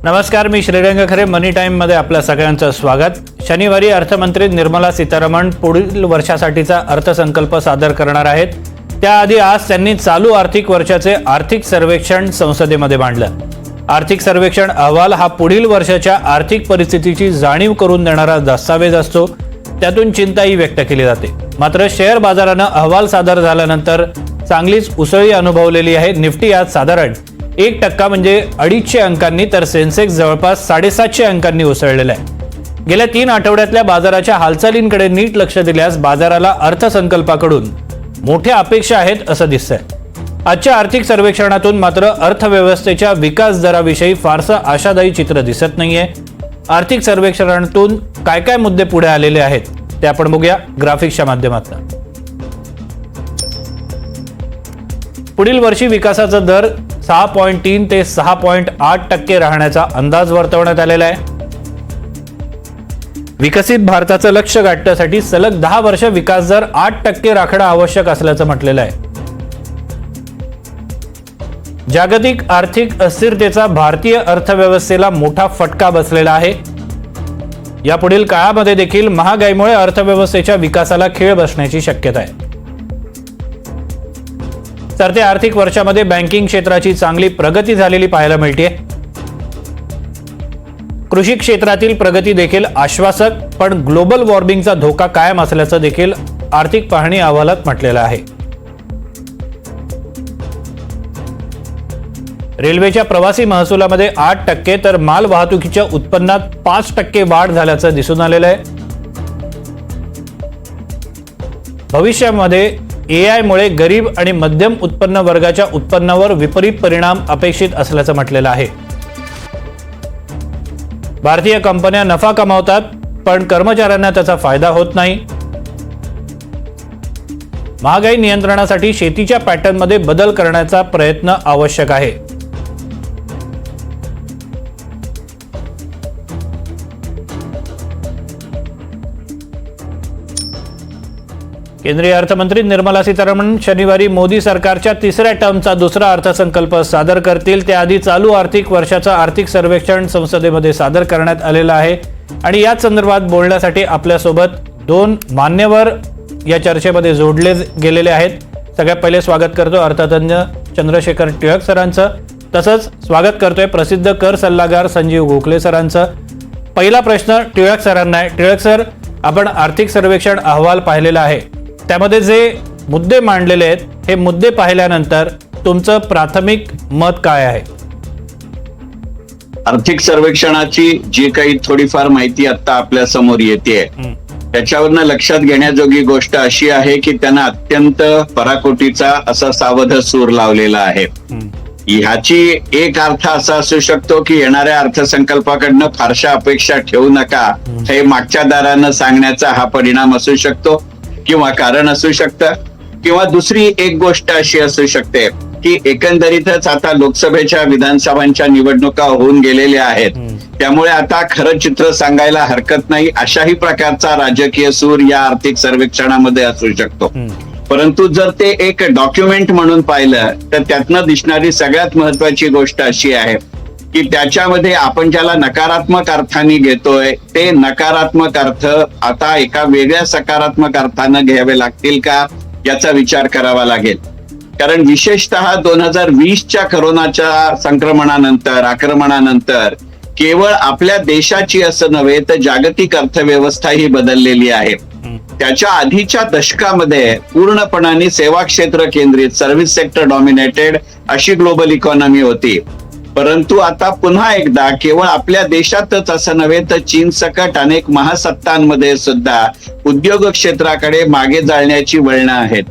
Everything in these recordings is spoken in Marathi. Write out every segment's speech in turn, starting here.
नमस्कार, मी श्रीरंग खरे. मनी टाइम मध्ये आपल्या सगळ्यांचं स्वागत. शनिवारी अर्थमंत्री निर्मला सीतारामन पुढील वर्षासाठीचा अर्थसंकल्प सादर करणार आहेत. त्याआधी आज त्यांनी चालू आर्थिक वर्षाचे आर्थिक सर्वेक्षण संसदेमध्ये मांडलं. आर्थिक सर्वेक्षण अहवाल हा पुढील वर्षाच्या आर्थिक परिस्थितीची जाणीव करून देणारा दस्तावेज असतो. त्यातून चिंताही व्यक्त केली जाते. मात्र शेअर बाजारानं अहवाल सादर झाल्यानंतर चांगलीच उसळी अनुभवलेली आहे. निफ्टी आज साधारण 1% म्हणजे 250 अंकांनी, तर सेन्सेक्स जवळपास 750 अंकांनी उसळलेला आहे. गेल्या 3 आठवड्यातल्या बाजाराच्या हालचालींकडे नीट लक्ष दिल्यास बाजाराला अर्थसंकल्पाकडून मोठ्या अपेक्षा आहेत असं दिसतंय. आजच्या आर्थिक सर्वेक्षणातून मात्र अर्थव्यवस्थेच्या विकास दराविषयी फारसं आशादायी चित्र दिसत नाहीये. आर्थिक सर्वेक्षणातून काय काय मुद्दे पुढे आलेले आहेत ते आपण बघूया ग्राफिक्सच्या माध्यमातून. पुढील वर्षी विकासाचा दर 6.3 ते 6.8% राहण्याचा अंदाज वर्तवण्यात आलेला आहे. विकसित भारताचं लक्ष्य गाठण्यासाठी सलग 10 वर्ष विकास दर 8% राखणं आवश्यक असल्याचं म्हटलेलं आहे. जागतिक आर्थिक अस्थिरतेचा भारतीय अर्थव्यवस्थेला मोठा फटका बसलेला आहे. यापुढील काळामध्ये देखील महागाईमुळे अर्थव्यवस्थेच्या विकासाला खीळ बसण्याची शक्यता आहे. सरत्या आर्थिक वर्षामध्ये बँकिंग क्षेत्राची चांगली प्रगती झालेली पाहायला मिळते. कृषी क्षेत्रातील प्रगती देखील आश्वासक, पण ग्लोबल वॉर्मिंगचा धोका कायम असल्याचं देखील आर्थिक पाहणी अहवालात म्हटलेलं आहे. रेल्वेच्या प्रवासी महसुलामध्ये 8%, तर माल वाहतुकीच्या उत्पन्नात 5% वाढ झाल्याचं दिसून आलेलं आहे. भविष्यामध्ये AI मुळे गरीब आणि मध्यम उत्पन्न वर्गाच्या उत्पन्नावर विपरीत परिणाम अपेक्षित असल्याचं म्हटलेलं आहे. भारतीय कंपन्या नफा कमावतात, पण कर्मचाऱ्यांना त्याचा फायदा होत नाही. महागाई नियंत्रणासाठी शेतीच्या पॅटर्नमध्ये बदल करण्याचा प्रयत्न आवश्यक आहे. केंद्रीय अर्थमंत्री निर्मला सीतारामन शनिवारी मोदी सरकारच्या 3ऱ्या टर्मचा दुसरा अर्थसंकल्प सादर करतील. त्याआधी चालू आर्थिक वर्षाचं आर्थिक सर्वेक्षण संसदेमध्ये सादर करण्यात आलेलं आहे आणि याच संदर्भात बोलण्यासाठी आपल्यासोबत 2 मान्यवर या चर्चेमध्ये जोडले गेलेले आहेत. सगळ्यात पहिले स्वागत करतो अर्थतज्ञ चंद्रशेखर टिळक सरांचं. तसंच स्वागत करतोय प्रसिद्ध कर सल्लागार संजीव गोखले सरांचं. पहिला प्रश्न टिळक सरांना आहे. टिळक सर, आपण आर्थिक सर्वेक्षण अहवाल पाहिलेला आहे. त्यामध्ये जे मुद्दे मांडलेले आहेत, हे मुद्दे पाहिल्यानंतर तुमचं प्राथमिक मत काय आहे? आर्थिक सर्वेक्षणाची जी काही थोडीफार माहिती आता आपल्या समोर येते, त्याच्यावरनं लक्षात घेण्याजोगी गोष्ट अशी आहे की त्यांना अत्यंत पराकोटीचा असा सावध सूर लावलेला आहे. ह्याची एक अर्थ असा असू शकतो की येणाऱ्या अर्थसंकल्पाकडनं फारशा अपेक्षा ठेवू नका, हे मागच्या दारानं सांगण्याचा हा परिणाम असू शकतो किंवा कारण असू शकतं. किंवा दुसरी एक गोष्ट अशी असू शकते की एकंदरीतच आता लोकसभेच्या विधानसभांच्या निवडणुका होऊन गेलेल्या आहेत, त्यामुळे आता खरं चित्र सांगायला हरकत नाही, अशाही प्रकारचा राजकीय सूर या आर्थिक सर्वेक्षणामध्ये असू शकतो. परंतु जर ते एक डॉक्युमेंट म्हणून पाहिलं तर त्यातनं दिसणारी सगळ्यात महत्वाची गोष्ट अशी आहे की त्याच्यामध्ये आपण ज्याला नकारात्मक अर्थाने घेतोय ते नकारात्मक अर्थ आता एका वेगळ्या सकारात्मक अर्थानं घ्यावे लागतील का, याचा विचार करावा लागेल. कारण विशेषतः 2020च्या कोरोनाच्या संक्रमणानंतर आक्रमणानंतर केवळ आपल्या देशाची असं नव्हे तर जागतिक अर्थव्यवस्था ही बदललेली आहे. त्याच्या आधीच्या दशकामध्ये पूर्णपणाने सेवा क्षेत्र केंद्रित, सर्व्हिस सेक्टर डॉमिनेटेड अशी ग्लोबल इकॉनॉमी होती. परंतु आता पुन्हा एकदा केवळ आपल्या देशातच असं नव्हे तर चीन सकट अनेक महासत्तांमध्ये सुद्धा उद्योग क्षेत्राकडे मागे जाळण्याची वळणं आहेत.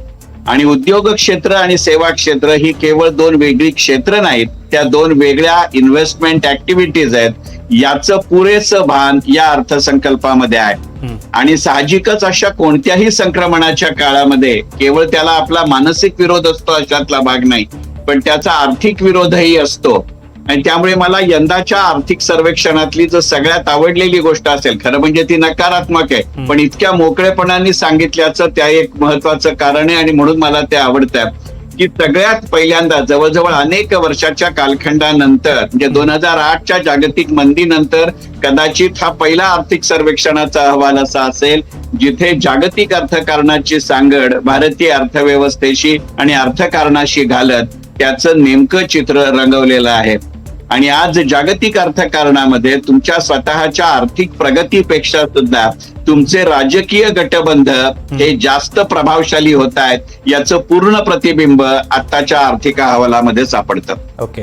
आणि उद्योग क्षेत्र आणि सेवा क्षेत्र ही केवळ 2 वेगळी क्षेत्र नाहीत, त्या 2 वेगळ्या इन्व्हेस्टमेंट ऍक्टिव्हिटीज आहेत. याचं पुरेसं भान या अर्थसंकल्पामध्ये आहे. आणि साहजिकच अशा कोणत्याही संक्रमणाच्या काळामध्ये केवळ त्याला आपला मानसिक विरोध असतो अशातला भाग नाही, पण त्याचा आर्थिक विरोधही असतो. आणि त्यामुळे मला यंदाच्या आर्थिक सर्वेक्षणातली जर सगळ्यात आवडलेली गोष्ट असेल, खरं म्हणजे ती नकारात्मक आहे, पण इतक्या मोकळेपणाने सांगितल्याचं त्या एक महत्वाचं कारण आहे आणि म्हणून मला ते आवडतं की सगळ्यात पहिल्यांदा जवळजवळ अनेक वर्षाच्या कालखंडानंतर म्हणजे 2008च्या जागतिक मंदीनंतर कदाचित हा पहिला आर्थिक सर्वेक्षणाचा अहवाल असा असेल जिथे जागतिक अर्थकारणाची सांगड भारतीय अर्थव्यवस्थेशी आणि अर्थकारणाशी घालत त्याचं नेमकं चित्र रंगवलेलं आहे. आणि आज जागतिक अर्थकारणामध्ये तुमच्या स्वतःच्या आर्थिक प्रगतीपेक्षा सुद्धा तुमचे राजकीय गटबंध हे जास्त प्रभावशाली होत आहेत याचं पूर्ण प्रतिबिंब आताच्या आर्थिक अहवालामध्ये सापडतं. ओके,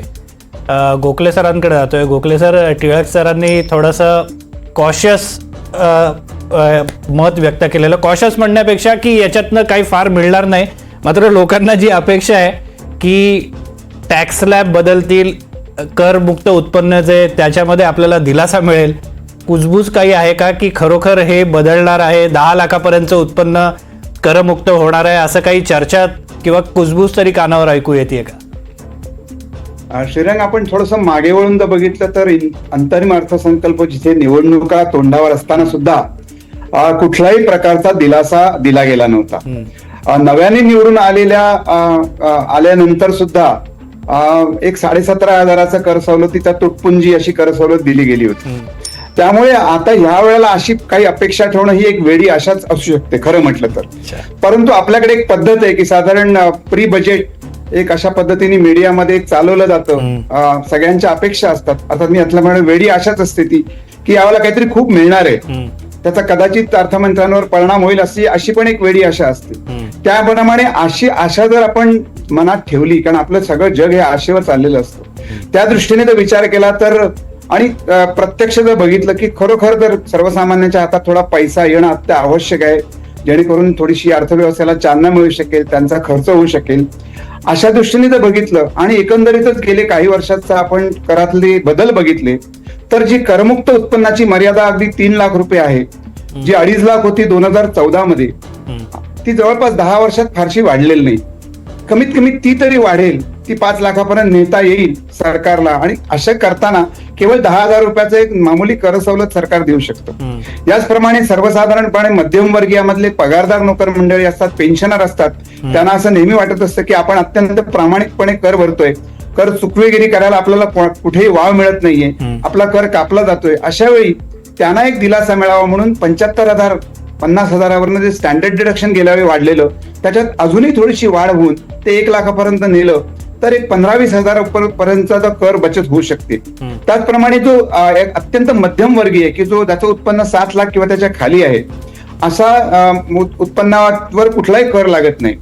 गोखले सरांकडे जातोय. गोखले सर, टिळक सरांनी थोडंसं कॉशियस मत व्यक्त केलेलं. कॉशियस म्हणण्यापेक्षा की याच्यातनं काही फार मिळणार नाही, मात्र लोकांना जी अपेक्षा आहे की टॅक्स स्लॅब बदलतील, करमुक्त उत्पन्न जे त्याच्यामध्ये आपल्याला दिलासा मिळेल, कुजबूज काही आहे का की खरोखर हे बदलणार आहे, 10 लाखापर्यंतचं उत्पन्न करमुक्त होणार आहे, असं काही चर्चा किंवा कुजबूज तरी कानावर ऐकू येते का? श्रीरंग, आपण थोडंसं मागे वळून जर बघितलं तर अंतरिम अर्थसंकल्प जिथे निवडणुका तोंडावर असताना सुद्धा कुठल्याही प्रकारचा दिलासा दिला गेला नव्हता. नव्याने निवडून आल्यानंतर सुद्धा एक 17,500 कर सवलतीचा तुटपुंजी अशी कर सवलत दिली गेली होती. त्यामुळे आता ह्या वेळेला अशी काही अपेक्षा ठेवणं ही एक वेडी आशाच असू शकते खरं म्हटलं तर. परंतु आपल्याकडे एक पद्धत आहे की साधारण प्री बजेट एक अशा पद्धतीने मीडियामध्ये चालवलं जातं. सगळ्यांच्या अपेक्षा असतात. अर्थात मी म्हटल्यामुळे वेडी आशाच असते ती की यावेळेला काहीतरी खूप मिळणार आहे, त्याचा कदाचित अर्थमंत्र्यांवर परिणाम होईल अशी पण एक वेडी आशा असते. त्याप्रमाणे अशी आशा जर आपण मनात ठेवली, कारण आपलं सगळं जग हे आशेवर चाललेलं असतं, त्या दृष्टीने जर विचार केला तर आणि प्रत्यक्ष जर बघितलं की खरोखर जर सर्वसामान्यांच्या हातात थोडा पैसा येणं अत्य आवश्यक आहे, जेणेकरून थोडीशी अर्थव्यवस्थेला चालना मिळू शकेल, त्यांचा खर्च होऊ शकेल, अशा दृष्टीने जर बघितलं आणि एकंदरीतच गेले काही वर्षाचा आपण करातले बदल बघितले तर जी करमुक्त उत्पन्नाची मर्यादा अगदी 3 लाख रुपये आहे, जी 2.5 लाख होती 2014 मध्ये, ती जवळपास 10 वर्षात फारशी वाढलेली नाही. कमीत कमी ती तरी वाढेल, ती 5 लाखापर्यंत नेता येईल सरकारला. आणि असं करताना केवळ 10,000 रुपयाचं एक मामूली कर सवलत सरकार देऊ शकतं. याचप्रमाणे सर्वसाधारणपणे मध्यमवर्गीयामधले पगारदार नोकर मंडळी असतात, पेन्शनर असतात, त्यांना असं नेहमी वाटत असतं की आपण अत्यंत प्रामाणिकपणे कर भरतोय, कर चुकवेगिरी करायला आपल्याला कुठेही वाव मिळत नाहीये, आपला कर कापला जातोय. अशा वेळी त्यांना एक दिलासा मिळावा म्हणून 75,000 50,000वरनं जे स्टँडर्ड डिडक्शन गेल्या वेळी वाढलेलं, त्याच्यात अजूनही थोडीशी वाढ होऊन ते 1 लाखापर्यंत नेलं तर एक 15-20 पर्यंतचा कर बचत होऊ शकते. त्याचप्रमाणे जो एक अत्यंत मध्यमवर्गीय की जो ज्याचं उत्पन्न 7 लाख किंवा त्याच्या खाली आहे, असा उत्पन्नावर कुठलाही कर लागत नाही,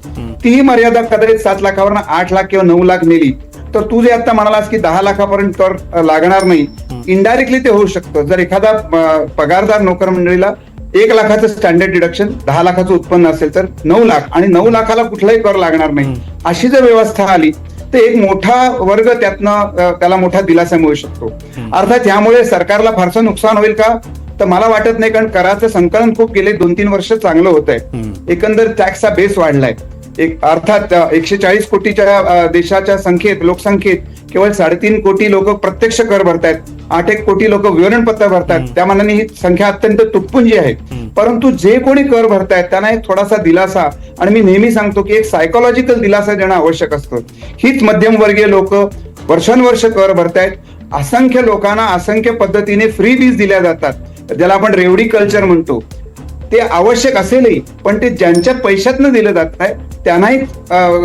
तीही मर्यादा कदाचित 7 लाखावरनं 8 लाख किंवा 9 लाख नेली तर तू जे आता म्हणालास की 10 लाखापर्यंत कर लागणार नाही, इनडायरेक्टली ते होऊ शकतं. जर एखादा पगारदार नोकर मंडळीला 1 लाखाचं स्टँडर्ड डिडक्शन 10 लाखाचं उत्पन्न असेल तर 9 लाख आणि 9 लाखाला कुठलाही कर लागणार नाही, अशी जर व्यवस्था आली तर एक मोठा वर्ग त्यातनं त्याला मोठा दिलासा मिळू शकतो. अर्थात यामुळे सरकारला फारसं नुकसान होईल का तर मला वाटत नाही, कारण कराचं संकलन खूप गेले 2-3 वर्ष चांगलं होत आहे. एकंदर टॅक्सचा बेस वाढलाय. अर्थात 140 कोटीच्या देशाच्या लोकसंख्येत केवळ 3.5 कोटी लोक प्रत्यक्ष कर भरतायत, 8 कोटी लोक विवरणपत्र भरतात. त्या मानाने ही संख्या अत्यंत तुटपुंजी आहे. परंतु जे कोणी कर भरतायत त्यांना एक थोडासा दिलासा, आणि मी नेहमी सांगतो की एक सायकोलॉजिकल दिलासा देणं आवश्यक असतं. हीच मध्यमवर्गीय लोक वर्षानुवर्ष कर भरतायत. असंख्य लोकांना असंख्य पद्धतीने फ्री बीज दिल्या जातात, ज्याला आपण रेवडी कल्चर म्हणतो. ते आवश्यक असेलही, पण ते ज्यांच्या पैशातनं दिलं जात आहे त्यांनाही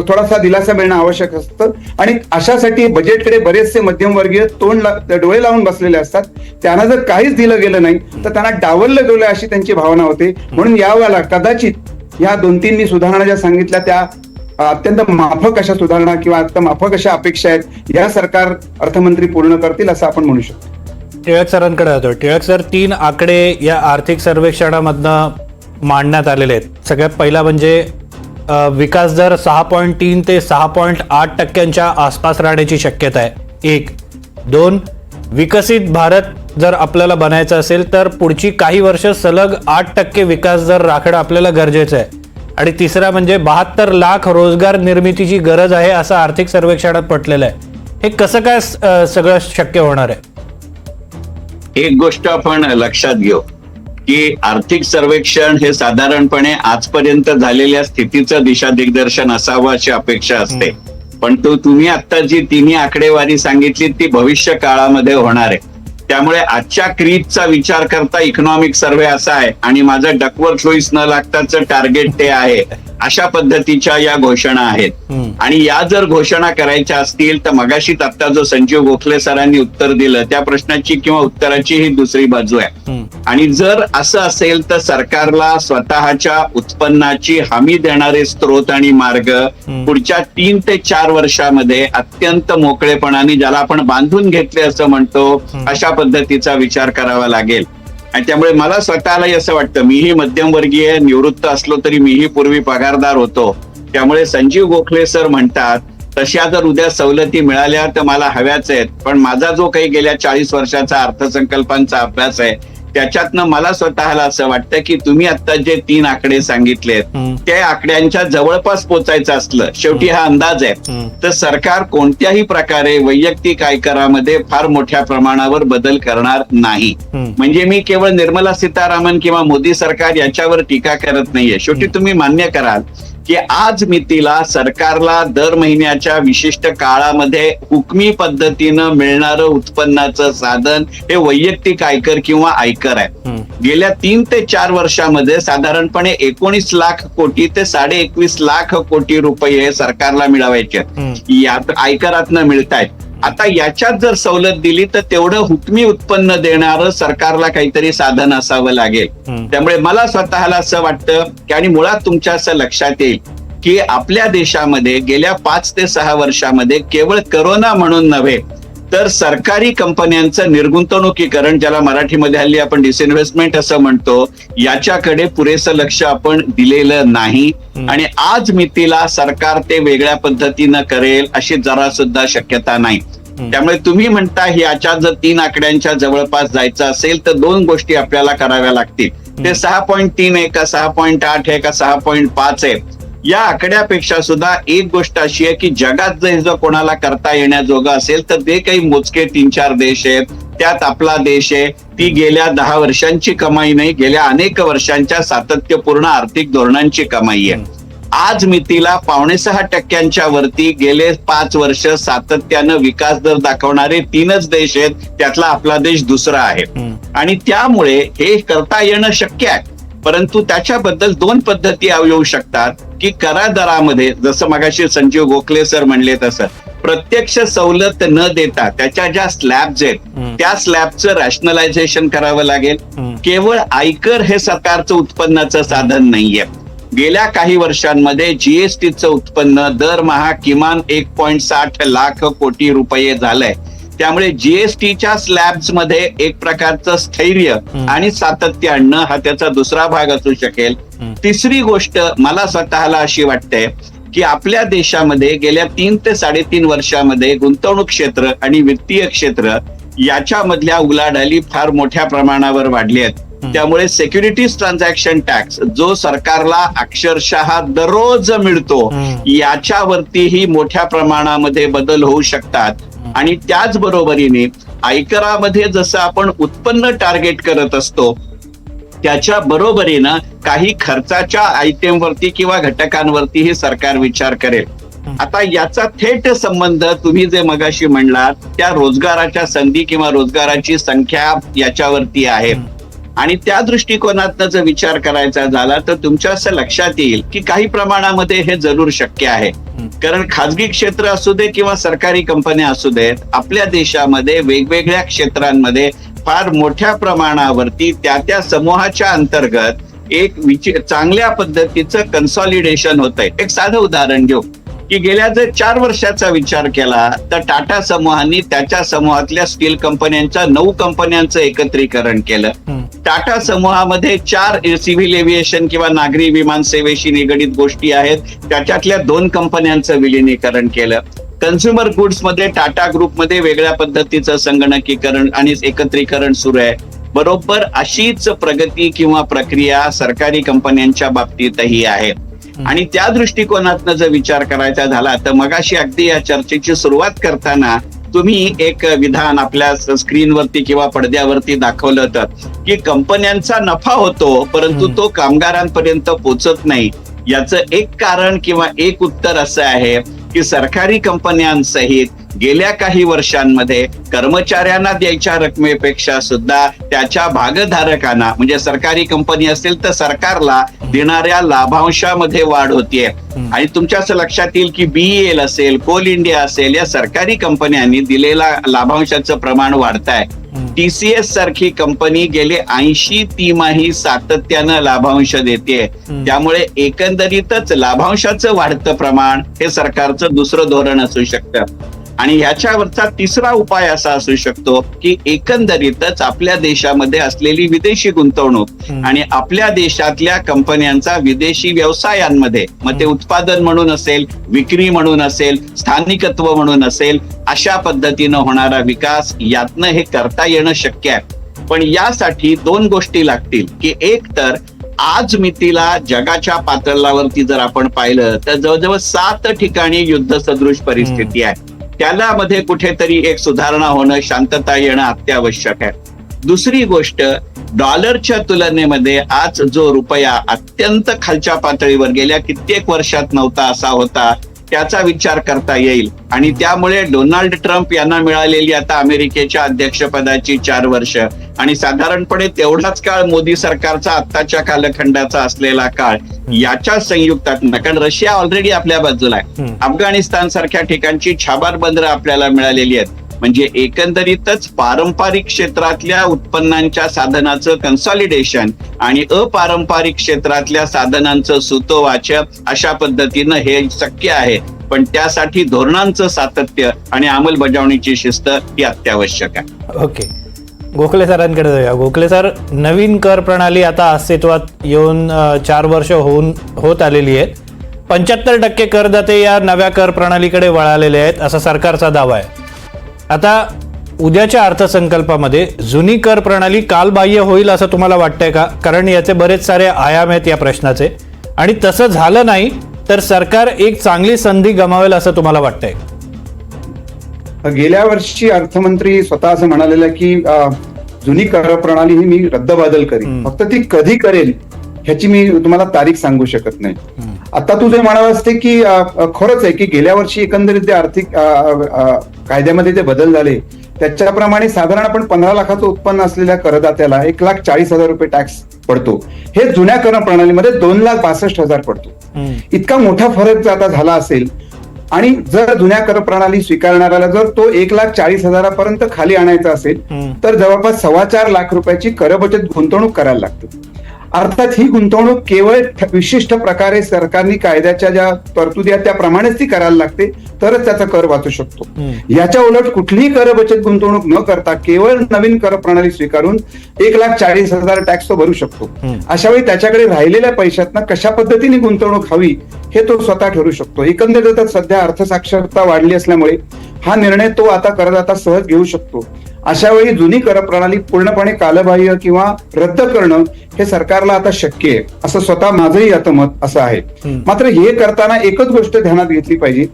थोडासा दिलासा मिळणं आवश्यक असतं. आणि अशासाठी बजेटकडे बरेचसे मध्यमवर्गीय डोळे लावून बसलेले असतात. त्यांना जर काहीच दिलं गेलं नाही तर त्यांना डावललं गेलं अशी त्यांची भावना होते. म्हणून यावेळेला कदाचित या 2-3 सुधारणा ज्या सांगितल्या त्या अत्यंत माफक अशा सुधारणा किंवा माफक अशा अपेक्षा आहेत, या सरकार अर्थमंत्री पूर्ण करतील असं आपण म्हणू शकतो. टिळक सरांकडे जातो. टिळक सर, 3 आकडे या आर्थिक सर्वेक्षणामधनं मांडण्यात आलेले आहेत. सगळ्यात पहिला म्हणजे विकास दर 6.3 ते 6.8% आसपास राहण्याची शक्यता आहे. 1. 2. विकसित भारत जर आपल्याला बनायचं असेल तर पुढची काही वर्ष सलग 8% विकास दर राखणं आपल्याला गरजेचं आहे. आणि 3 म्हणजे 72 लाख रोजगार निर्मितीची गरज आहे असं आर्थिक सर्वेक्षणात पटलेलं आहे. हे कसं काय सगळं शक्य होणार आहे? एक गोष्ट आपण लक्षात घेऊ की आर्थिक सर्वेक्षण हे साधारणपणे आजपर्यंत झालेल्या स्थितीचं दिशा दिग्दर्शन असावं अशी अपेक्षा असते. पण तुम्ही आता जी तिन्ही आकडेवारी सांगितली ती भविष्य काळामध्ये होणार आहे. त्यामुळे आजच्या क्रीजचा विचार करता इकॉनॉमिक सर्व्हे असा आहे आणि माझं डकवर्थ लुईस न लागताच टार्गेट ते आहे, अशा पद्धतीच्या या घोषणा आहेत. आणि या जर घोषणा करायच्या असतील तर मगाशीच आता जो संजीव गोखले सरांनी उत्तर दिलं त्या प्रश्नाची किंवा उत्तराची ही दुसरी बाजू आहे. आणि जर असं असेल तर सरकारला स्वतःच्या उत्पन्नाची हमी देणारे स्रोत आणि मार्ग पुढच्या 3 ते 4 वर्षामध्ये अत्यंत मोकळेपणाने, ज्याला आपण बांधून घेतले असं म्हणतो, अशा पद्धतीचा विचार करावा लागेल. आणि त्यामुळे मला स्वतःलाही असं वाटतं, मीही मध्यमवर्गीय निवृत्त असलो तरी मीही पूर्वी पगारदार होतो. त्यामुळे संजीव गोखले सर म्हणतात तशा जर उद्या सवलती मिळाल्या तर मला हव्याच आहेत. पण माझा जो काही गेल्या 40 वर्षाचा अर्थसंकल्पांचा अभ्यास आहे त्याच्यातनं मला स्वतःला असं वाटतं की तुम्ही आता जे 3 आकडे सांगितलेत त्या आकड्यांच्या जवळपास पोचायचं असलं, शेवटी हा अंदाज आहे, तर सरकार कोणत्याही प्रकारे वैयक्तिक आयकरामध्ये फार मोठ्या प्रमाणावर बदल करणार नाही. म्हणजे मी केवळ निर्मला सीतारामन किंवा मोदी सरकार याच्यावर टीका करत नाहीये. शेवटी तुम्ही मान्य कराल की आज मितीला सरकारला दर महिन्याच्या विशिष्ट काळामध्ये हुकमी पद्धतीनं मिळणारं उत्पन्नाचं साधन हे वैयक्तिक आयकर किंवा आयकर आहे. गेल्या 3 ते 4 वर्षामध्ये साधारणपणे 19 लाख कोटी ते 21.5 लाख कोटी रुपये सरकारला मिळवायचे यात आयकरातनं मिळतायत. आता याच्यात जर सवलत दिली तर तेवढं हुकमी उत्पन्न देणारं सरकारला काहीतरी साधन असावं लागेल. त्यामुळे मला स्वतःला असं वाटतं की, आणि मुळात तुमच्या असं लक्षात येईल की आपल्या देशामध्ये गेल्या 5 ते 6 वर्षामध्ये केवळ करोना म्हणून नव्हे तर सरकारी कंपन्यांचं निर्गुंतवणुकीकरण, ज्याला मराठीमध्ये हल्ली आपण डिसइन्व्हेस्टमेंट असं म्हणतो, याच्याकडे पुरेसं लक्ष आपण दिलेलं नाही. आणि आज मितीला सरकार ते वेगळ्या पद्धतीनं करेल अशी जरा सुद्धा शक्यता नाही. त्यामुळे तुम्ही म्हणता याच्या जर 3 आकड्यांच्या जवळपास जायचं असेल तर 2 गोष्टी आपल्याला कराव्या लागतील. ते 6.3 आहे का 6.8 आहे का 6.5 आहे, या आकड्यापेक्षा सुद्धा एक गोष्ट अशी आहे की जगात जर कोणाला करता येण्याजोगं असेल तर ते काही मोजके 3-4 देश आहेत, त्यात आपला देश आहे. ती गेल्या 10 वर्षांची कमाई नाही, गेल्या अनेक वर्षांच्या सातत्यपूर्ण आर्थिक धोरणांची कमाई आहे. आज मितीला 5.6% वरती गेले 5 वर्ष सातत्यानं विकास दर दाखवणारे 3च देश आहेत, त्यातला आपला देश दुसरा आहे. आणि त्यामुळे हे करता येणं शक्य आहे. परंतु त्याच्याबद्दल 2 पद्धती येऊ शकतात की करा दरामध्ये, जसं मगाशी संजीव गोखले सर म्हणले तसं, प्रत्यक्ष सवलत न देता त्याच्या ज्या स्लॅब्स आहेत त्या स्लॅबचं रॅशनलायझेशन करावं लागेल. केवळ आयकर हे सरकारचं उत्पन्नाचं साधन नाहीये. गेल्या काही वर्षांमध्ये जीएसटीचं उत्पन्न दरमहा किमान 1.60 लाख कोटी रुपये झालंय. त्यामुळे जीएसटीच्या स्लॅब्स मध्ये एक प्रकारचं स्थैर्य आणि सातत्य आणणं हा त्याचा दुसरा भाग असू शकेल. तिसरी गोष्ट मला स्वतःला अशी वाटते की आपल्या देशामध्ये गेल्या 3 ते 3.5 वर्षामध्ये गुंतवणूक क्षेत्र आणि वित्तीय क्षेत्र याच्यामधल्या उलाढाली फार मोठ्या प्रमाणावर वाढली आहेत. त्यामुळे सिक्युरिटीज ट्रान्झॅक्शन टॅक्स जो सरकारला अक्षरशः दररोज मिळतो याच्यावरतीही मोठ्या प्रमाणामध्ये बदल होऊ शकतात. आणि त्याच बरोबरीने आयकरामध्ये जसं आपण उत्पन्न टार्गेट करत असतो त्याच्या बरोबरीनं काही खर्चाच्या आयटमवरती किंवा घटकांवरतीही सरकार विचार करेल. आता याचा थेट संबंध तुम्ही जे मगाशी म्हणलात त्या रोजगाराच्या संधी किंवा रोजगाराची संख्या याच्यावरती आहे. आणि त्या दृष्टिकोनातनं जर विचार करायचा झाला तर तुमच्या असं लक्षात येईल की काही प्रमाणामध्ये हे जरूर शक्य आहे. कारण खाजगी क्षेत्र असू दे किंवा सरकारी कंपन्या असू देत, आपल्या देशामध्ये वेगवेगळ्या क्षेत्रांमध्ये फार मोठ्या प्रमाणावरती त्या समूहाच्या अंतर्गत एक चांगल्या पद्धतीचं कन्सॉलिडेशन होत आहे. एक साधं उदाहरण घेऊ की गेल्या जर 4 वर्षाचा विचार केला तर टाटा समूहाने त्याच्या समूहातल्या स्टील कंपन्यांच्या 9 कंपन्यांचं एकत्रीकरण केलं. टाटा समूहामध्ये 4 सिव्हिल एव्हिएशन किंवा नागरी विमान सेवेशी निगडीत गोष्टी आहेत, त्याच्यातल्या 2 कंपन्यांचं विलिनीकरण केलं. कन्झ्युमर गुड्स मध्ये टाटा ग्रुपमध्ये वेगळ्या पद्धतीचं संगणकीकरण आणि एकत्रीकरण सुरू आहे. बरोबर अशीच प्रगती किंवा प्रक्रिया सरकारी कंपन्यांच्या बाबतीतही आहे. आणि त्या दृष्टिकोनातनं जर विचार करायचा झाला तर मगाशी अगदी या चर्चेची सुरुवात करताना तुम्ही एक विधान आपल्या स्क्रीनवरती किंवा पडद्यावरती दाखवलं होतं की कंपन्यांचा नफा होतो परंतु तो कामगारांपर्यंत पोहोचत नाही. याचं एक कारण किंवा एक उत्तर असं आहे की सरकारी कंपन्यांसहित गेल्या काही वर्षांमध्ये कर्मचाऱ्यांना द्यायच्या रकमेपेक्षा सुद्धा त्याच्या भागधारकांना म्हणजे सरकारी कंपनी असेल तर सरकारला देणाऱ्या लाभांशामध्ये वाढ होतीये. आणि तुमच्या असं लक्षात येईल की BEL असेल, कोल इंडिया असेल या सरकारी कंपन्यांनी दिलेला लाभांशाचं प्रमाण वाढत आहे. TCS सारखी कंपनी गेले 80 तिमाही सातत्यानं लाभांश देते. त्यामुळे एकंदरीतच लाभांशाचं वाढतं प्रमाण हे सरकारचं दुसरं धोरण असू शकतं. आणि ह्याच्यावरचा तिसरा उपाय असा असू शकतो की एकंदरीतच आपल्या देशामध्ये असलेली विदेशी गुंतवणूक आणि आपल्या देशातल्या कंपन्यांचा विदेशी व्यवसायांमध्ये मग ते उत्पादन म्हणून असेल, विक्री म्हणून असेल, स्थानिकत्व म्हणून असेल, अशा पद्धतीनं होणारा विकास यातनं हे करता येणं शक्य आहे. पण यासाठी दोन गोष्टी लागतील की एक तर आज मितीला जगाच्या पातळीवरती जर आपण पाहिलं तर जवळजवळ 7 ठिकाणी युद्धसदृश परिस्थिती आहे. त्याला मध्ये कुठेतरी एक सुधारणा होणं, शांतता येणं अत्यावश्यक आहे. दुसरी गोष्ट, डॉलरच्या तुलनेमध्ये आज जो रुपया अत्यंत खालच्या पातळीवर गेल्या कित्येक वर्षात नव्हता असा होता त्याचा विचार करता येईल. आणि त्यामुळे डोनाल्ड ट्रम्प यांना मिळालेली आता अमेरिकेच्या अध्यक्षपदाची 4 वर्ष आणि साधारणपणे तेवढाच काळ मोदी सरकारचा आत्ताच्या कालखंडाचा असलेला काळ याच्या संयुक्तातनं, कारण रशिया ऑलरेडी आपल्या बाजूला आहे, अफगाणिस्तान सारख्या ठिकाणची छाबार बंदरं आपल्याला मिळालेली आहेत. म्हणजे एकंदरीतच पारंपरिक क्षेत्रातल्या उत्पन्नांच्या साधनाचं कन्सॉलिडेशन आणि अपारंपरिक क्षेत्रातल्या साधनांचं सुतोवाचक अशा पद्धतीनं हे शक्य आहे. पण त्यासाठी धोरणांचं सातत्य आणि अंमलबजावणीची शिस्त ही अत्यावश्यक आहे. ओके, गोखले सरांकडे जाऊया. गोखले सर, नवीन कर प्रणाली आता अस्तित्वात येऊन 4 वर्ष होत आलेली आहेत. 75% करदाते या नव्या कर प्रणालीकडे वळालेले आहेत असा सरकारचा दावा आहे. आता उद्याच्या अर्थसंकल्पामध्ये जुनी कर प्रणाली कालबाह्य होईल असं तुम्हाला वाटतंय का? कारण याचे बरेच सारे आयाम आहेत या प्रश्नाचे, आणि तसं झालं नाही तर सरकार एक चांगली संधी गमावेल असं तुम्हाला वाटतंय? गेल्या वर्षी अर्थमंत्री स्वतः असं म्हणालेलं की जुनी कर प्रणाली ही मी रद्दबादल करीन, फक्त ती कधी करेल ह्याची मी तुम्हाला तारीख सांगू शकत नाही. आता तू जे म्हणालास ते की खरंच आहे की गेल्या वर्षी एकंदरीत जे आर्थिक कायद्यामध्ये जे बदल झाले त्याच्याप्रमाणे साधारण आपण 15 लाखाचं उत्पन्न असलेल्या करदात्याला 1,40,000 रुपये टॅक्स पडतो. हे जुन्या कर प्रणालीमध्ये 2,62,000 पडतो. इतका मोठा फरक आता झाला असेल आणि जर जुन्या कर प्रणाली स्वीकारणाऱ्याला जर तो 1,40,000 पर्यंत खाली आणायचा असेल तर जवळपास 4.25 लाख रुपयाची करबचत गुंतवणूक करायला लागते. अर्थात ही गुंतवणूक केवळ विशिष्ट प्रकारे सरकारने कायद्याच्या ज्या तरतुदी आहेत त्याप्रमाणेच ती करायला लागते तरच त्याचा कर वाचू शकतो. याच्या उलट कुठलीही कर बचत गुंतवणूक न करता केवळ नवीन कर प्रणाली स्वीकारून 1,40,000 टॅक्स तो भरू शकतो. अशा वेळी त्याच्याकडे राहिलेल्या पैशातनं कशा पद्धतीने गुंतवणूक हवी हे तो स्वतः ठरवू शकतो. एकंदरीतच सध्या अर्थसाक्षरता वाढली असल्यामुळे हा निर्णय तो आता करदाता सहज घेऊ शकतो. अशा वेळी जुनी कर प्रणाली पूर्णपणे कालबाह्य किंवा रद्द करणं हे सरकारला आता शक्य आहे असं स्वतः माझंही आता मत असं आहे. मात्र हे करताना एकच गोष्ट ध्यानात घेतली पाहिजे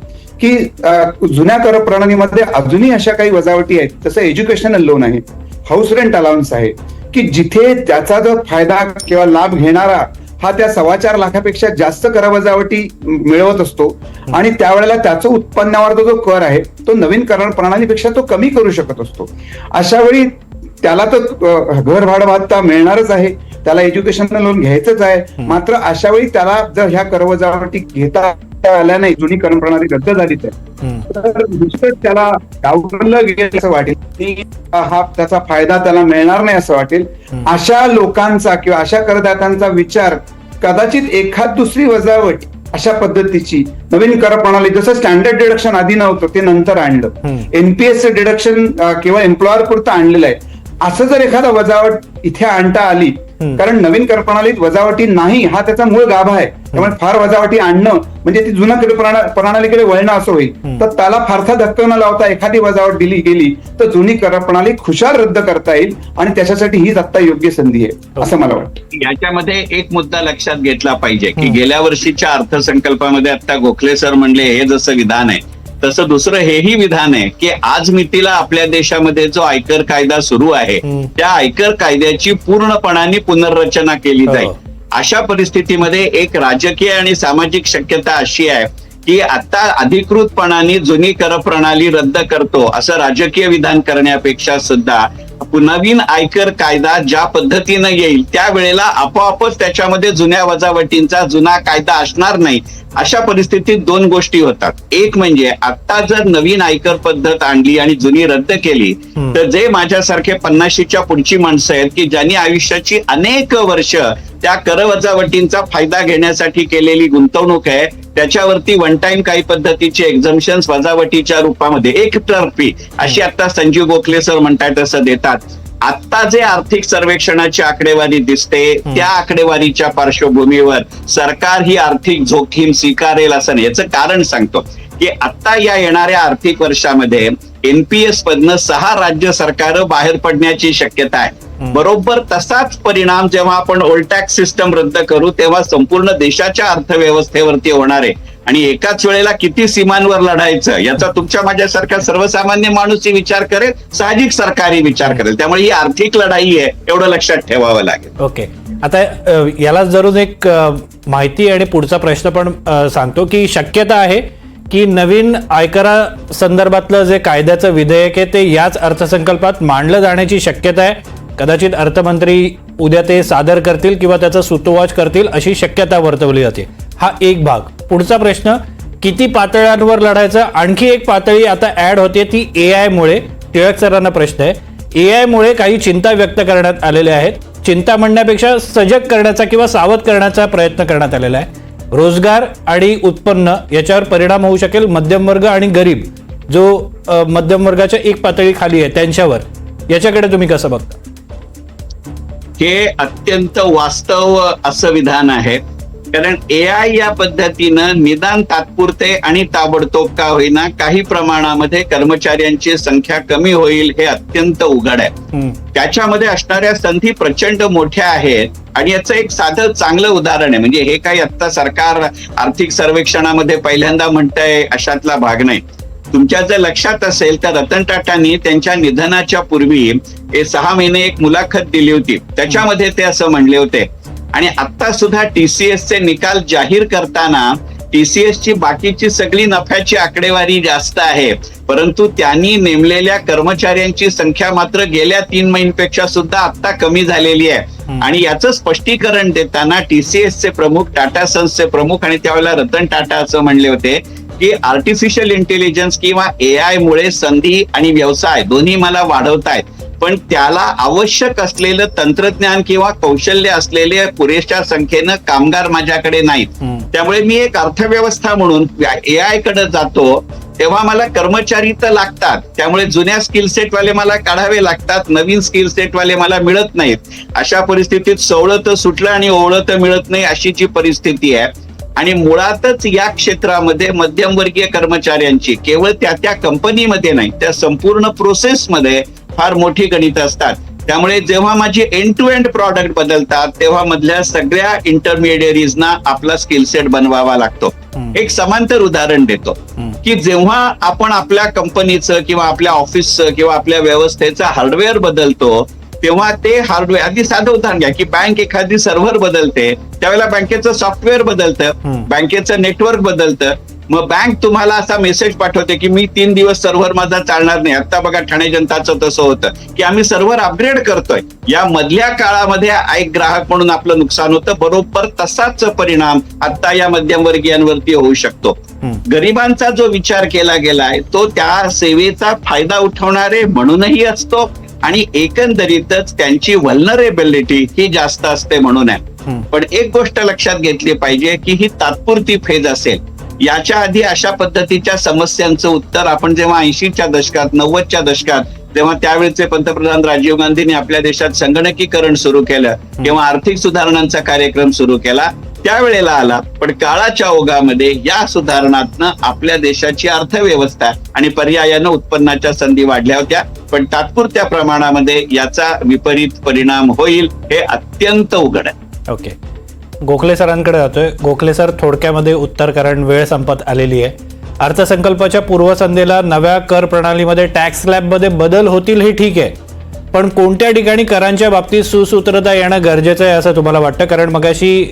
की जुन्या कर प्रणालीमध्ये अजूनही अशा काही वजावटी आहेत, जसं एज्युकेशनल लोन आहे, हाऊस रेंट अलाउन्स आहे, की जिथे त्याचा जो फायदा किंवा लाभ घेणारा हा त्या 4.25 लाखापेक्षा जास्त करवजावटी मिळवत असतो आणि त्यावेळेला त्याचं उत्पन्नावर जो कर आहे तो नवीन कर प्रणालीपेक्षा तो कमी करू शकत असतो. अशा वेळी त्याला तर घर भाडं भत्ता मिळणारच आहे, त्याला एज्युकेशनल लोन घ्यायचंच आहे. मात्र अशा वेळी त्याला जर ह्या करवजावटी घेता आल्या नाही, जुनी कर प्रणाली रद्द झाली तर दुसरं त्याला डावललं गेलं असं वाटेल की हा त्याचा फायदा त्याला मिळणार नाही असं वाटेल. अशा लोकांचा किंवा अशा करदात्यांचा विचार कदाचित एखाद दुसरी वजावट अशा पद्धतीची नवीन कर प्रणाली, जसं स्टँडर्ड डिडक्शन आधी नव्हतं ते नंतर आणलं, NPS डिडक्शन केवळ एम्प्लॉयर पुरतं आणलेलं आहे, असं जर एखादा वजावट इथे आणता आली, कारण नवीन कर प्रणालीत वजावटी नाही हा त्याचा मूळ गाभा आहे, त्यामुळे फार वजावटी आणणं म्हणजे ती जुन्या कर प्रणालीकडे वळणं असं होईल. तर त्याला फारसा धक्का न लावता एखादी वजावट दिली गेली तर जुनी कर प्रणाली खुशाल रद्द करता येईल आणि त्याच्यासाठी हीच आता योग्य संधी आहे असं मला वाटतं. याच्यामध्ये एक मुद्दा लक्षात घेतला पाहिजे की गेल्या वर्षीच्या अर्थसंकल्पामध्ये आता गोखले सर म्हणले हे जसं विधान आहे तसं दुसरं हेही विधान आहे की आज मितीला आपल्या देशामध्ये जो आयकर कायदा सुरू आहे त्या आयकर कायद्याची पूर्णपणाने पुनर्रचना केली जाईल. अशा परिस्थितीमध्ये एक राजकीय आणि सामाजिक शक्यता अशी आहे की आता अधिकृतपणाने जुनी कर प्रणाली रद्द करतो असं राजकीय विधान करण्यापेक्षा सुद्धा नवीन आयकर कायदा ज्या पद्धतीनं येईल त्यावेळेला आपोआपच त्याच्यामध्ये जुन्या वजावटींचा जुना कायदा असणार नाही. अशा परिस्थितीत दोन गोष्टी होतात. एक म्हणजे आता जर नवीन आयकर पद्धत आणली आणि जुनी रद्द केली तर जे माझ्यासारखे 50च्या पुढची माणसं आहेत की ज्यांनी आयुष्याची अनेक वर्ष त्या कर वजावटींचा फायदा घेण्यासाठी केलेली गुंतवणूक आहे त्याच्यावरती वन टाइम काही पद्धतीचे एक्झम्पशन्स वजावटीच्या रूपामध्ये एकतर्फी अशी आता संजीव गोखले सर म्हणतात तसं देतात. आता जे आर्थिक सर्वेक्षणाची आकडेवारी दिसते त्या आकडेवारीच्या पार्श्वभूमीवर सरकार ही आर्थिक जोखीम स्वीकारेल असं नाही. याचं कारण सांगतो की आता या येणाऱ्या आर्थिक वर्षामध्ये एनपीएस मधनं 6 राज्य सरकार बाहेर पडण्याची शक्यता आहे. बरोबर तसाच परिणाम जेव्हा आपण ओल्ड टॅक्स सिस्टम रद्द करू तेव्हा संपूर्ण देशाच्या अर्थव्यवस्थेवरती होणार आहे. आणि एकाच वेळेला किती सीमांवर लढायचं याचा तुमच्या माझ्यासारखा सर्वसामान्य माणूसही विचार करेल, साहजिक सरकारही विचार करेल. त्यामुळे ही आर्थिक लढाई आहे एवढं लक्षात ठेवावं लागेल. ओके, आता याला जरूर एक माहिती आणि पुढचा प्रश्न पण सांगतो की शक्यता आहे की नवीन आयकरा संदर्भातलं जे कायद्याचं विधेयक आहे ते याच अर्थसंकल्पात मांडलं जाण्याची शक्यता आहे. कदाचित अर्थमंत्री उद्या ते सादर करतील किंवा त्याचा सुतोवाच करतील अशी शक्यता वर्तवली जाते. हा एक भाग. पुढचा प्रश्न, किती पातळ्यांवर लढायचं? आणखी एक पातळी आता ऍड होते ती एआय मुळे. टिळक सरांना प्रश्न आहे, एआय मुळे काही चिंता व्यक्त करण्यात आलेल्या आहेत. चिंता म्हणण्यापेक्षा सजग करण्याचा किंवा सावध करण्याचा प्रयत्न करण्यात आलेला आहे. रोजगार आणि उत्पन्न याच्यावर परिणाम होऊ शकेल. मध्यम वर्ग आणि गरीब जो मध्यम वर्गाच्या एक पातळी खाली आहे त्यांच्यावर, याच्याकडे तुम्ही कसं बघता? हे अत्यंत वास्तव असं विधान आहे. कारण एआय या पद्धतीनं निदान तात्पुरते आणि ताबडतोब का होईना काही प्रमाणामध्ये कर्मचाऱ्यांची संख्या कमी होईल हे अत्यंत उघड आहे. त्याच्यामध्ये असणाऱ्या संधी प्रचंड मोठ्या आहेत. आणि याचं एक साधं चांगलं उदाहरण आहे, म्हणजे हे काही आता सरकार आर्थिक सर्वेक्षणामध्ये पहिल्यांदा म्हणतंय अशातला भाग नाही. तुमच्या जर लक्षात असेल तर रतन टाटांनी त्यांच्या निधनाच्या पूर्वी 6 महिने एक मुलाखत दिली होती. त्याच्यामध्ये ते असं म्हणले होते. आणि आता सुद्धा टीसीएसचे निकाल जाहीर करताना टीसीएसची बाकीची सगळी नफ्याची आकडेवारी जास्त आहे, परंतु त्यांनी नेमलेल्या कर्मचाऱ्यांची संख्या मात्र गेल्या 3 महिन्यांपेक्षा सुद्धा आता कमी झालेली आहे. आणि याचं स्पष्टीकरण देताना टीसीएसचे प्रमुख, टाटा सन्सचे प्रमुख आणि त्यावेळेला रतन टाटा असं म्हणले होते की आर्टिफिशियल इंटेलिजन्स किंवा एआय मुळे संधी आणि व्यवसाय दोन्ही मला वाढवतायत, पण त्याला आवश्यक असलेलं तंत्रज्ञान किंवा कौशल्य असलेले पुरेशा संख्येनं कामगार माझ्याकडे नाहीत. त्यामुळे मी एक अर्थव्यवस्था म्हणून एआय कडे जातो तेव्हा मला कर्मचारी तर लागतात, त्यामुळे जुन्या स्किल सेट वाले मला काढावे लागतात, नवीन स्किल सेट वाले मला मिळत नाहीत. अशा परिस्थितीत सवळं तर सुटलं आणि ओवळं तर मिळत नाही अशी जी परिस्थिती आहे. आणि मुळातच या क्षेत्रामध्ये मध्यमवर्गीय कर्मचाऱ्यांची केवळ त्या कंपनीमध्ये नाही त्या संपूर्ण प्रोसेसमध्ये फार मोठी गणित असतात. त्यामुळे जेव्हा माझी एंड टू एंड प्रॉडक्ट बदलतात तेव्हा मधल्या सगळ्या इंटरमिडिएटरीजना आपला स्किल सेट बनवावा लागतो. एक समांतर उदाहरण देतो की जेव्हा आपण आपल्या कंपनीचं किंवा आपल्या ऑफिसचं किंवा आपल्या व्यवस्थेचं हार्डवेअर बदलतो तेव्हा ते हार्डवेअर, आधी साधं उदाहरण घ्या की बँक एखादी सर्व्हर बदलते त्यावेळेला बँकेचं सॉफ्टवेअर बदलतं, बँकेचं नेटवर्क बदलतं. मग बँक तुम्हाला असा मेसेज पाठवते की मी 3 दिवस सर्व्हर माझा चालणार नाही. आता बघा ठाणे जनताचं तसं होतं की आम्ही सर्व्हर अपग्रेड करतोय. या मधल्या काळामध्ये एक ग्राहक म्हणून आपलं नुकसान होतं. बरोबर तसाच परिणाम आता या मध्यमवर्गीयांवरती होऊ शकतो. गरिबांचा जो विचार केला गेलाय तो त्या सेवेचा फायदा उठवणारे म्हणूनही असतो आणि एकंदरीतच त्यांची व्हल्नरेबिलिटी ही जास्त असते म्हणून आहे. पण एक गोष्ट लक्षात घेतली पाहिजे की ही तात्पुरती फेज असेल. याच्या आधी अशा पद्धतीच्या समस्यांचं उत्तर आपण जेव्हा 80च्या दशकात 90च्या दशकात तेव्हा त्यावेळेचे पंतप्रधान राजीव गांधींनी आपल्या देशात संगणकीकरण सुरू केलं किंवा आर्थिक सुधारणांचा कार्यक्रम सुरू केला त्यावेळेला आला. पण काळाच्या ओघामध्ये या सुधारणातनं आपल्या देशाची अर्थव्यवस्था आणि पर्यायानं उत्पन्नाच्या संधी वाढल्या होत्या. पण तात्पुरत्या प्रमाणामध्ये याचा विपरीत परिणाम होईल हे अत्यंत उघड आहे. ओके, गोखले सरांकडे जातोय. गोखले सर, थोडक्यामध्ये उत्तर, कारण वेळ संपत आलेली आहे. अर्थसंकल्पाच्या पूर्वसंध्येला नव्या कर प्रणालीमध्ये टॅक्स स्लॅबमध्ये बदल होतील हे ठीक आहे, पण कोणत्या ठिकाणी करांच्या बाबतीत सुसूत्रता येणं गरजेचं आहे असं तुम्हाला वाटतं? कारण मगाशी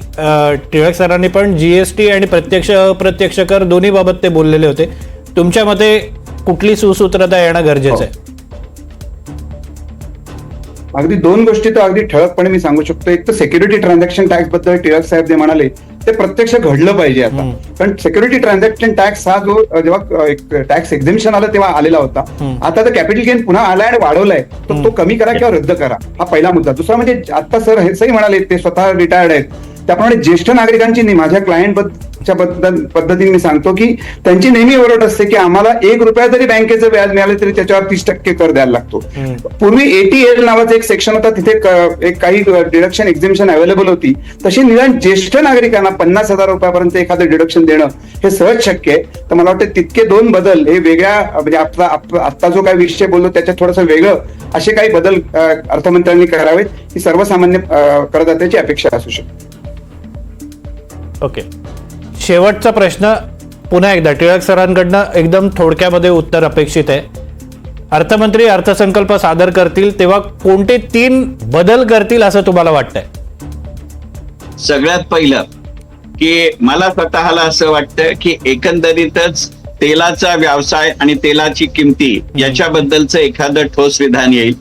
टिळक सरांनी पण जीएसटी आणि प्रत्यक्ष अप्रत्यक्ष कर दोन्ही बाबत ते बोललेले होते. तुमच्या मते कुठली सुसूत्रता येणं गरजेचं आहे? अगदी दोन गोष्टी तर अगदी ठळकपणे मी सांगू शकतो. एक तर सिक्युरिटी ट्रान्झॅक्शन टॅक्स बद्दल टिळक साहेब जे म्हणाले ते प्रत्यक्ष घडलं पाहिजे आता. कारण सिक्युरिटी ट्रान्झॅक्शन टॅक्स हा जो जेव्हा एक टॅक्स एक्झिम्पशन आलं तेव्हा आलेला होता. आता तर कॅपिटल गेन पुन्हा आलाय आणि वाढवलाय, तर तो कमी करा किंवा रद्द करा, हा पहिला मुद्दा. दुसरा म्हणजे आता सर हेचही म्हणाले, ते स्वतः रिटायर्ड आहेत, त्याप्रमाणे ज्येष्ठ नागरिकांची माझ्या क्लायंटच्या पद्धतीने मी सांगतो की त्यांची नेहमी ओरड असते की आम्हाला ₹1 जरी बँकेचं व्याज मिळालं तरी त्याच्यावर 30% कर द्यायला लागतो. पूर्वी ATL नावाचं एक सेक्शन होता, तिथे एक काही डिडक्शन एक्झिम्शन अवेलेबल होती. तशी निदान ज्येष्ठ नागरिकांना ₹50,000 एखादं डिडक्शन देणं हे सहज शक्य आहे. तर मला वाटतं तितके दोन बदल हे वेगळ्या, म्हणजे आता जो काही विषय बोललो त्याच्यात थोडंसं वेगळं असे काही बदल अर्थमंत्र्यांनी करावेत, ही सर्वसामान्य करदात्याची अपेक्षा असू शकते. ओके, शेवटचा प्रश्न पुन्हा एकदा टिळक सरांकडनं एकदम थोडक्यामध्ये उत्तर अपेक्षित आहे. अर्थमंत्री अर्थसंकल्प सादर करतील तेव्हा कोणते 3 बदल करतील असं तुम्हाला वाटतंय? सगळ्यात पहिलं की मला स्वतःला असं वाटतं की एकंदरीतच तेलाचा व्यवसाय आणि तेलाची किमती याच्याबद्दलचं एखादं ठोस विधान येईल.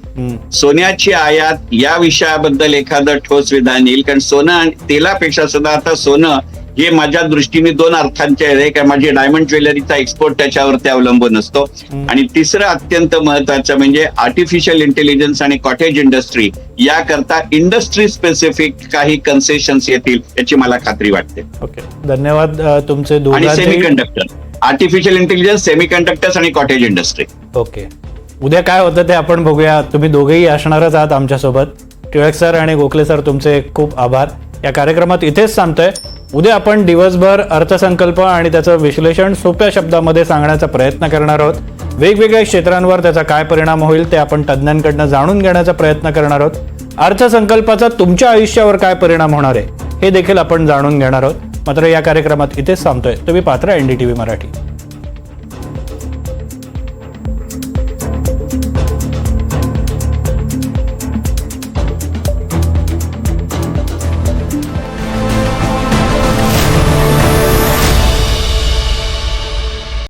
सोन्याची आयात या विषयाबद्दल एखादं ठोस विधान येईल. कारण सोनं आणि तेलापेक्षा सुद्धा आता सोनं हे माझ्या दृष्टीने 2 अर्थांचे आहे. कारण माझी डायमंड ज्वेलरीचा एक्सपोर्ट त्याच्यावरती अवलंबून असतो. आणि तिसरं अत्यंत महत्वाचं म्हणजे आर्टिफिशियल इंटेलिजन्स आणि कॉटेज इंडस्ट्री याकरता इंडस्ट्री स्पेसिफिक काही कन्सेशन्स येतील याची मला खात्री वाटते. ओके, धन्यवाद तुमचे आणि दोघांचे. सेमीकंडक्टर, आर्टिफिशियल इंटेलिजन्स, सेमीकंडक्टर्स आणि कॉटेज इंडस्ट्री. ओके, उद्या काय होतं ते आपण बघूया. तुम्ही दोघेही असणारच आहात आमच्यासोबत. टिळक सर आणि गोखले सर तुमचे खूप आभार. या कार्यक्रमात इथेच थांबतोय. उद्या आपण दिवसभर अर्थसंकल्प आणि त्याचं विश्लेषण सोप्या शब्दामध्ये सांगण्याचा प्रयत्न करणार आहोत. वेगवेगळ्या क्षेत्रांवर त्याचा काय परिणाम होईल ते आपण तज्ज्ञांकडनं जाणून घेण्याचा प्रयत्न करणार आहोत. अर्थसंकल्पाचा तुमच्या आयुष्यावर काय परिणाम होणार आहे हे देखील आपण जाणून घेणार आहोत. मात्र या कार्यक्रमात इथेच थांबतोय. तुम्ही पाहता NDTV मराठी.